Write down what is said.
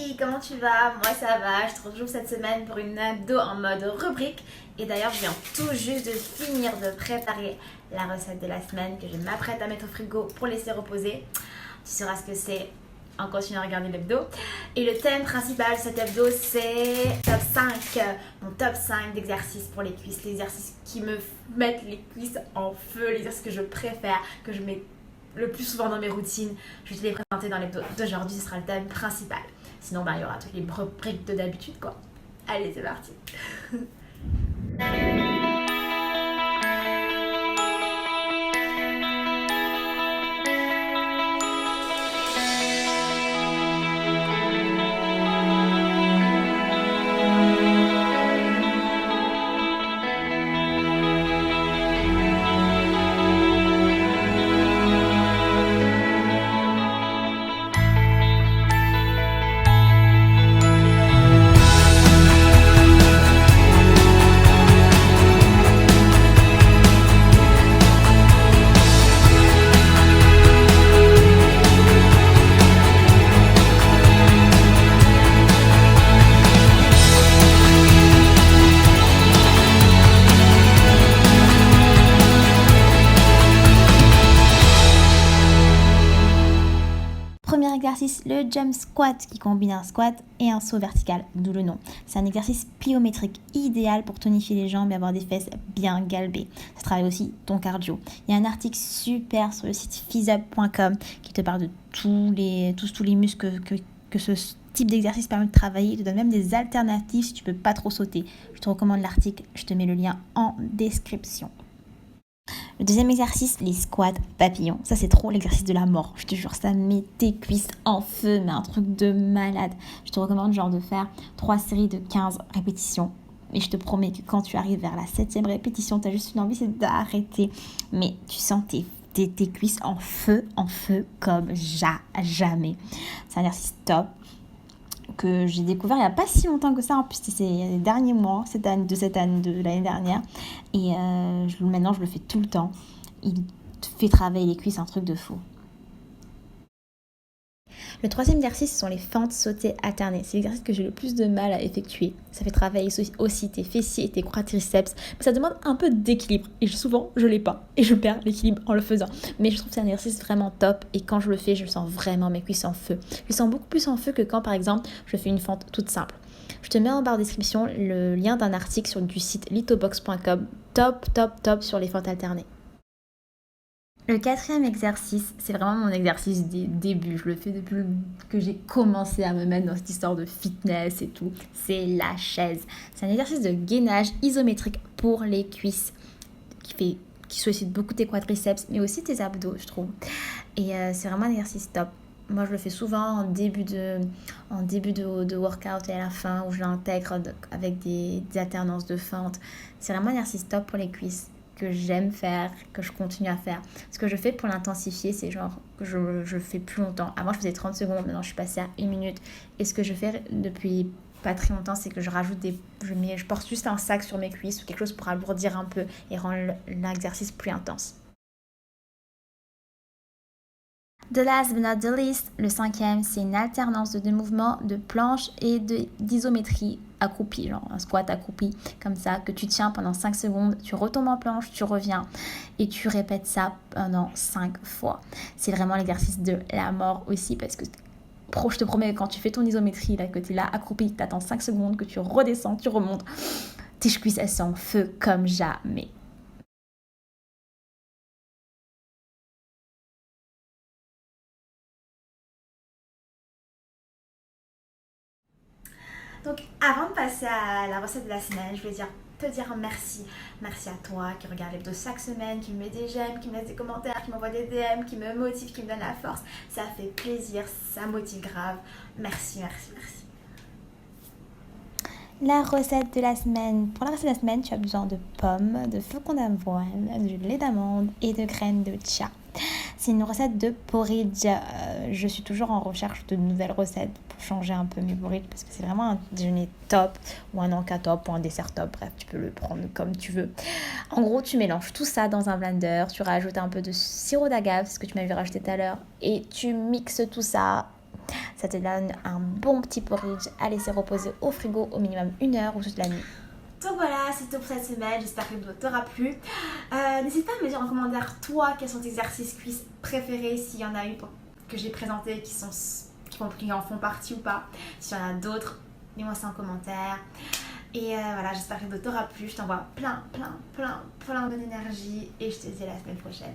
Salut, comment tu vas? Moi ça va, je te retrouve cette semaine pour une abdo en mode rubrique. Et d'ailleurs, je viens tout juste de finir de préparer la recette de la semaine que je m'apprête à mettre au frigo pour laisser reposer. Tu sauras ce que c'est en continuant à regarder l'hebdo. Et le thème principal de cet hebdo, c'est top 5, mon top 5 d'exercices pour les cuisses. Les exercices qui me mettent les cuisses en feu, les exercices que je préfère, que je mets le plus souvent dans mes routines. Je vais te les présenter dans l'hebdo d'aujourd'hui, ce sera le thème principal. Sinon, il y aura toutes les rubriques de d'habitude, quoi. Allez, c'est parti. Premier exercice, le jump squat qui combine un squat et un saut vertical, d'où le nom. C'est un exercice pliométrique idéal pour tonifier les jambes et avoir des fesses bien galbées. Ça travaille aussi ton cardio. Il y a un article super sur le site physup.com qui te parle de tous les muscles que ce type d'exercice permet de travailler. Il te donne même des alternatives si tu peux pas trop sauter. Je te recommande l'article, je te mets le lien en description. Le deuxième exercice, les squats papillons. Ça, c'est trop l'exercice de la mort. Je te jure, ça met tes cuisses en feu, mais un truc de malade. Je te recommande de faire 3 séries de 15 répétitions. Et je te promets que quand tu arrives vers la 7e répétition, tu as juste une envie, c'est d'arrêter. Mais tu sens tes cuisses en feu comme jamais. C'est un exercice top que j'ai découvert il n'y a pas si longtemps que ça, en plus c'est les derniers mois de l'année dernière, et maintenant je le fais tout le temps. Il te fait travailler les cuisses, un truc de fou. Le troisième exercice, ce sont les fentes sautées alternées. C'est l'exercice que j'ai le plus de mal à effectuer. Ça fait travailler aussi tes fessiers et tes quadriceps. Mais ça demande un peu d'équilibre. Et souvent, je l'ai pas. Et je perds l'équilibre en le faisant. Mais je trouve que c'est un exercice vraiment top. Et quand je le fais, je sens vraiment mes cuisses en feu. Je les sens beaucoup plus en feu que quand, par exemple, je fais une fente toute simple. Je te mets en barre de description le lien d'un article du site lithobox.com. Top sur les fentes alternées. Le quatrième exercice, c'est vraiment mon exercice des débuts. Je le fais depuis que j'ai commencé à me mettre dans cette histoire de fitness et tout. C'est la chaise. C'est un exercice de gainage isométrique pour les cuisses qui sollicite beaucoup tes quadriceps, mais aussi tes abdos, je trouve. Et c'est vraiment un exercice top. Moi, je le fais souvent en début de workout et à la fin, où je l'intègre avec des alternances de fentes. C'est vraiment un exercice top pour les cuisses que j'aime faire, que je continue à faire. Ce que je fais pour l'intensifier, c'est que je fais plus longtemps. Avant, je faisais 30 secondes, maintenant je suis passée à 1 minute. Et ce que je fais depuis pas très longtemps, c'est que je rajoute je porte juste un sac sur mes cuisses ou quelque chose pour alourdir un peu et rendre l'exercice plus intense. The last but not the least, le 5e, c'est une alternance de 2 mouvements de planche et d'isométrie accroupi, genre un squat accroupi, comme ça, que tu tiens pendant 5 secondes, tu retombes en planche, tu reviens et tu répètes ça pendant 5 fois. C'est vraiment l'exercice de la mort aussi, parce que je te promets que quand tu fais ton isométrie, là, que tu es là accroupi, tu attends 5 secondes, que tu redescends, tu remontes, tes cuisses elles sont en feu comme jamais. Donc, avant de passer à la recette de la semaine, je voulais te dire merci. Merci à toi qui regarde l'hebdo chaque semaine, qui me met des j'aime, qui me laisse des commentaires, qui m'envoie des DM, qui me motive, qui me donne la force. Ça fait plaisir, ça motive grave. Merci. La recette de la semaine. Pour la recette de la semaine, tu as besoin de pommes, de flocons d'avoine, de lait d'amande et de graines de chia. C'est une recette de porridge. Je suis toujours en recherche de nouvelles recettes pour changer un peu mes porridge parce que c'est vraiment un déjeuner top ou un encas top ou un dessert top. Bref, tu peux le prendre comme tu veux. En gros, tu mélanges tout ça dans un blender. Tu rajoutes un peu de sirop d'agave, ce que tu m'avais rajouté tout à l'heure. Et tu mixes tout ça. Ça te donne un bon petit porridge à laisser reposer au frigo au minimum 1 heure ou toute la nuit. Donc voilà, c'est tout pour cette semaine, j'espère que le t'aura plu. N'hésite pas à me dire en commentaire, toi, quels sont tes exercices cuisses préférés, s'il y en a eu que j'ai présentés qui en font partie ou pas. S'il y en a d'autres, mets-moi ça en commentaire. Et voilà, j'espère que le t'aura plu. Je t'envoie plein d'énergie et je te dis à la semaine prochaine.